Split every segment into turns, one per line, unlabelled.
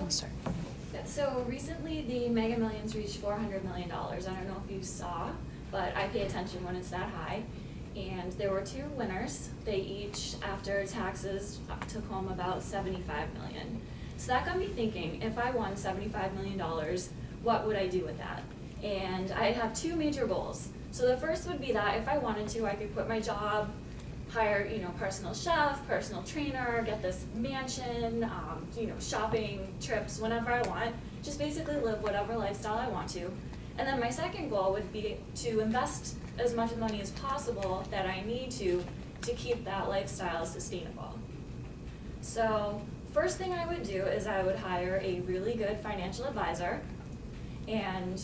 I'll start.
Yeah, so recently the Mega Millions reached $400 million. I don't know if you saw, but I pay attention when it's that high. And there were two winners. They each, after taxes, took home about $75 million. So that got me thinking, if I won $75 million, what would I do with that? And I have two major goals. So the first would be that if I wanted to, I could quit my job, hire, personal chef, personal trainer, get this mansion, shopping trips whenever I want, just basically live whatever lifestyle I want to. And then my second goal would be to invest as much money as possible that I need to keep that lifestyle sustainable. So first thing I would do is I would hire a really good financial advisor and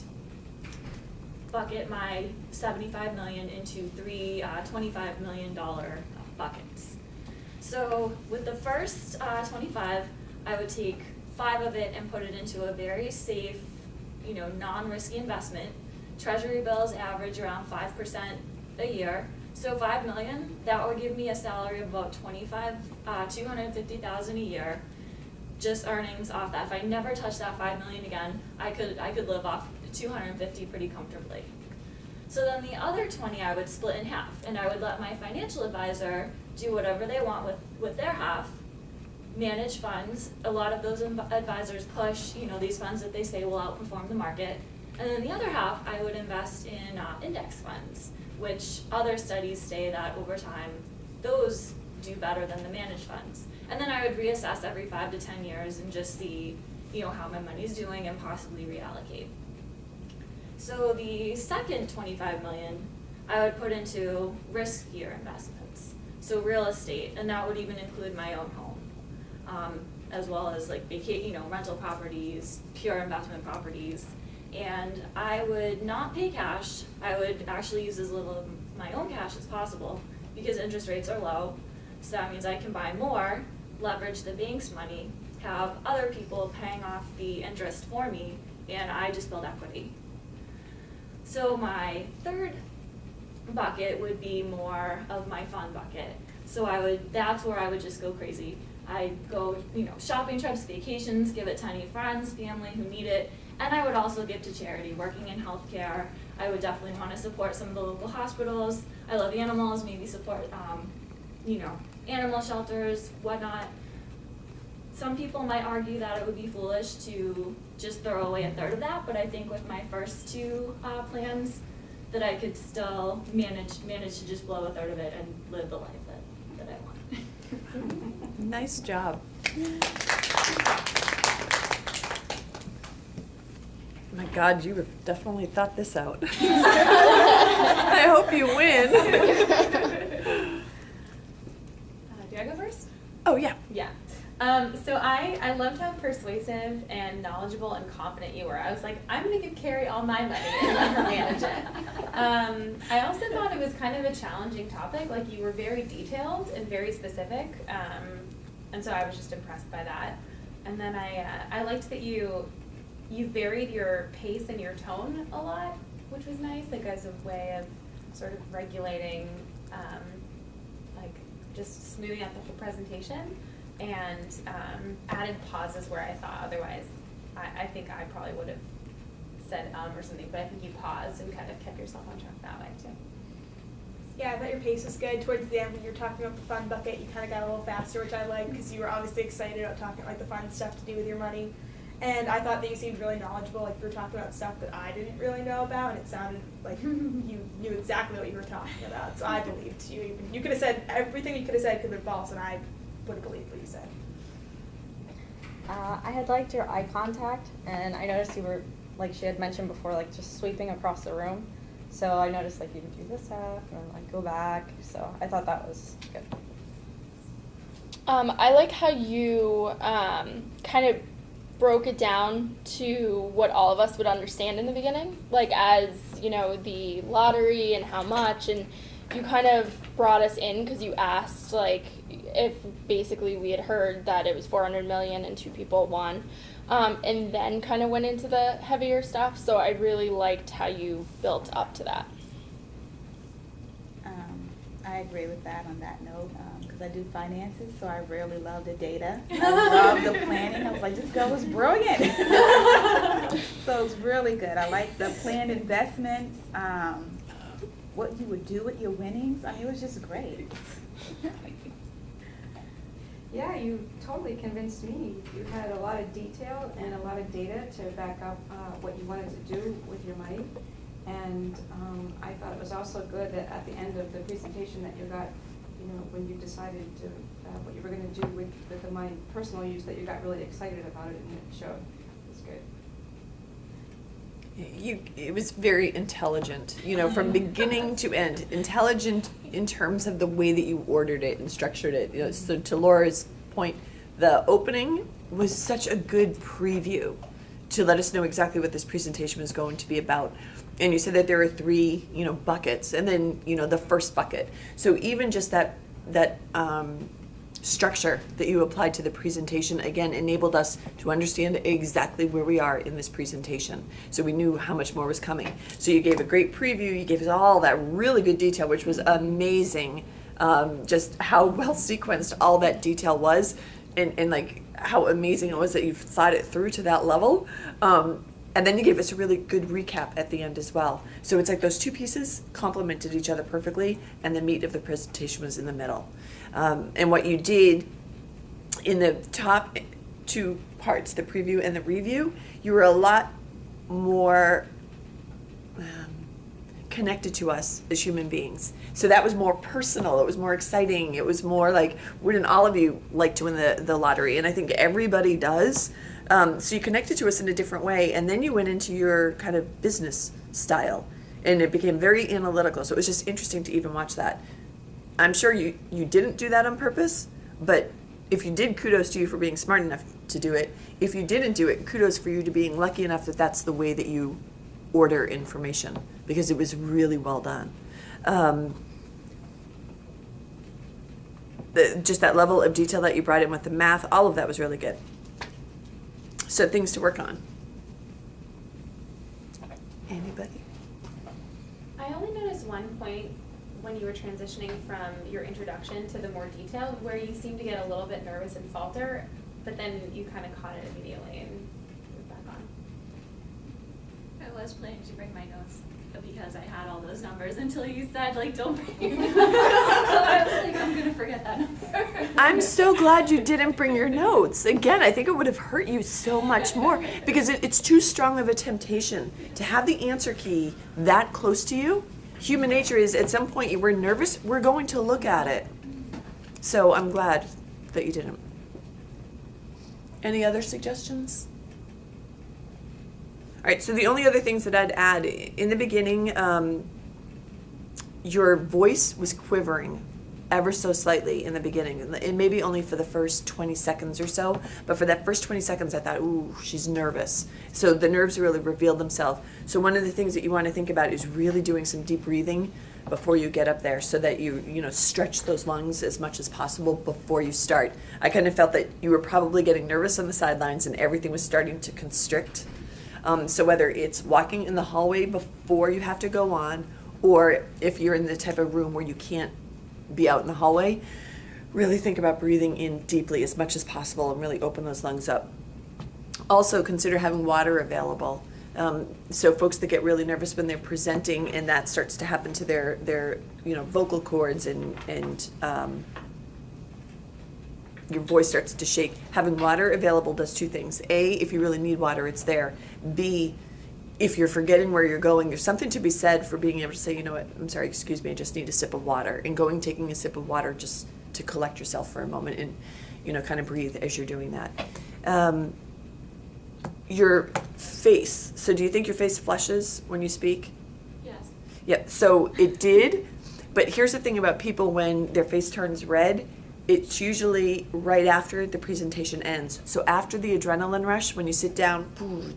bucket my $75 million into three $25 million buckets. So with the first 25, I would take 5 of it and put it into a very safe, non-risky investment. Treasury bills average around 5% a year. So $5 million, that would give me a salary of about $250,000 a year, just earnings off that. If I never touch that $5 million again, I could live off $250 pretty comfortably. So then the other 20 I would split in half, and I would let my financial advisor do whatever they want with their half, manage funds. A lot of those advisors push, these funds that they say will outperform the market. And then the other half I would invest in index funds, which other studies say that over time, those do better than the managed funds. And then I would reassess every 5 to 10 years and just see, how my money's doing and possibly reallocate. So the second $25 million, I would put into riskier investments. So real estate, and that would even include my own home, as well as like rental properties, pure investment properties. And I would not pay cash. I would actually use as little of my own cash as possible because interest rates are low. So that means I can buy more, leverage the bank's money, have other people paying off the interest for me, and I just build equity. So my third bucket would be more of my fun bucket. So that's where I would just go crazy. I'd go, shopping trips, vacations, give it to any friends, family who need it, and I would also give to charity. Working in healthcare, I would definitely want to support some of the local hospitals. I love animals, maybe support, animal shelters, whatnot. Some people might argue that it would be foolish to just throw away a third of that, but I think with my first two plans, that I could still manage to just blow a third of it and live the life that I want.
Nice job. My God, you have definitely thought this out. I hope you win.
Do I go first?
Oh, yeah.
Yeah. So I loved how persuasive and knowledgeable and confident you were. I was like, I'm going to give Carrie all my money and let her manage it. I also thought it was kind of a challenging topic. Like, you were very detailed and very specific, and so I was just impressed by that. And then I liked that you varied your pace and your tone a lot, which was nice, like as a way of sort of regulating, just smoothing out the whole presentation. And added pauses where I thought otherwise, I think I probably would have said or something, but I think you paused and kind of kept yourself on track that way too.
Yeah, I thought your pace was good. Towards the end, when you were talking about the fun bucket, you kind of got a little faster, which I liked because you were obviously excited about talking about the fun stuff to do with your money. And I thought that you seemed really knowledgeable. Like, you were talking about stuff that I didn't really know about, and it sounded like you knew exactly what you were talking about. So I believed you. You could have said everything you could have said could have been false, and I would have believed what you said.
I had liked your eye contact, and I noticed you were, like she had mentioned before, like just sweeping across the room. So I noticed like you would do this half and then like go back. So I thought that was good.
I like how you kind of broke it down to what all of us would understand in the beginning, like as, the lottery and how much, and you kind of brought us in because you asked, like, if basically we had heard that it was 400 million and 2 people won, and then kind of went into the heavier stuff, so I really liked how you built up to that.
I agree with that on that note, because because I do finances, so I really love the data. I love the planning. I was like, this girl was brilliant. So it's really good. I like the planned investments, what you would do with your winnings. I mean, it was just great.
Yeah, you totally convinced me. You had a lot of detail and a lot of data to back up what you wanted to do with your money. And I thought it was also good that at the end of the presentation that you got, you know, when you decided to what you were going to do with the money, personal use, that you got really excited about it, and it showed. It was good.
It was very intelligent, you know, from beginning to end. Intelligent in terms of the way that you ordered it and structured it. You know, so to Laura's point, the opening was such a good preview to let us know exactly what this presentation was going to be about. And you said that there are 3, you know, buckets, and then, you know, the first bucket. So even just that structure that you applied to the presentation, again, enabled us to understand exactly where we are in this presentation. So we knew how much more was coming. So you gave a great preview, you gave us all that really good detail, which was amazing, just how well sequenced all that detail was, and like how amazing it was that you thought it through to that level. And then you gave us a really good recap at the end as well. So it's like those 2 pieces complemented each other perfectly, and the meat of the presentation was in the middle. And what you did in the top 2 parts, the preview and the review, you were a lot more connected to us as human beings. So that was more personal, it was more exciting, it was more like, wouldn't all of you like to win the lottery? And I think everybody does. So you connected to us in a different way, and then you went into your kind of business style, and it became very analytical. So it was just interesting to even watch that. I'm sure you didn't do that on purpose, but if you did, kudos to you for being smart enough to do it. If you didn't do it, kudos for you to being lucky enough that that's the way that you order information, because it was really well done. Just that level of detail that you brought in with the math, all of that was really good. So things to work on. Anybody?
I only noticed one point when you were transitioning from your introduction to the more detailed, where you seemed to get a little bit nervous and falter, but then you kind of caught it immediately and moved back on.
I was planning to bring my notes because I had all those numbers until you said, like, don't bring your notes. So I was like, I'm going to forget that number.
I'm so glad you didn't bring your notes. Again, I think it would have hurt you so much more, because it's too strong of a temptation to have the answer key that close to you. Human nature is, at some point you were nervous, we're going to look at it. So I'm glad that you didn't. Any other suggestions? All right, so the only other things that I'd add, in the beginning, your voice was quivering ever so slightly in the beginning, and maybe only for the first 20 seconds or so, but for that first 20 seconds I thought, ooh, she's nervous. So the nerves really revealed themselves. So one of the things that you want to think about is really doing some deep breathing before you get up there, so that you stretch those lungs as much as possible before you start. I kind of felt that you were probably getting nervous on the sidelines and everything was starting to constrict. So whether it's walking in the hallway before you have to go on, or if you're in the type of room where you can't be out in the hallway, really think about breathing in deeply as much as possible and really open those lungs up. Also consider having water available. So folks that get really nervous when they're presenting, and that starts to happen to their vocal cords and your voice starts to shake. Having water available does 2 things. A, if you really need water, it's there. B, if you're forgetting where you're going, there's something to be said for being able to say, you know what, I'm sorry, excuse me, I just need a sip of water. And taking a sip of water just to collect yourself for a moment and, kind of breathe as you're doing that. Your face. So do you think your face flushes when you speak?
Yes.
Yep, so it did. But here's the thing about people when their face turns red. It's usually right after the presentation ends. So after the adrenaline rush, when you sit down,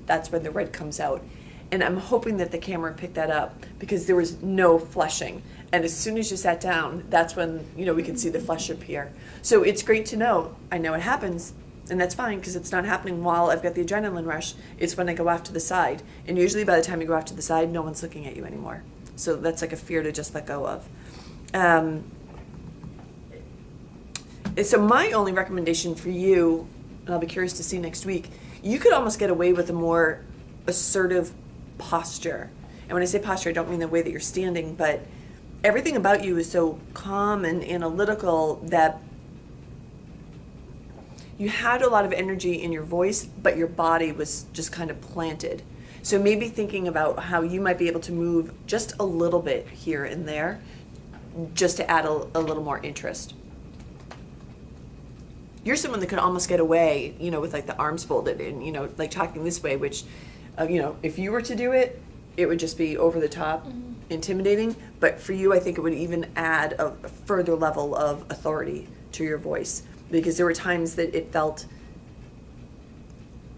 that's when the red comes out. And I'm hoping that the camera picked that up, because there was no flushing. And as soon as you sat down, that's when, we could see the flush appear. So it's great to know. I know it happens, and that's fine, because it's not happening while I've got the adrenaline rush. It's when I go off to the side. And usually by the time you go off to the side, no one's looking at you anymore. So that's like a fear to just let go of. So my only recommendation for you, and I'll be curious to see next week, you could almost get away with a more assertive posture. And when I say posture, I don't mean the way that you're standing, but everything about you is so calm and analytical that you had a lot of energy in your voice, but your body was just kind of planted. So maybe thinking about how you might be able to move just a little bit here and there, just to add a little more interest. You're someone that could almost get away, you know, with like the arms folded and, you know, like talking this way, which, you know, if you were to do it, it would just be over the top, intimidating. But for you, I think it would even add a further level of authority to your voice, because there were times that it felt,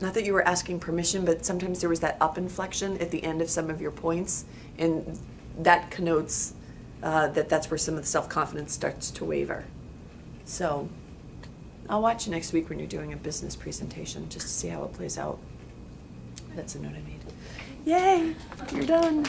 not that you were asking permission, but sometimes there was that up inflection at the end of some of your points, and that connotes that's where some of the self-confidence starts to waver. So I'll watch you next week when you're doing a business presentation just to see how it plays out. That's a note I made. Yay, you're done.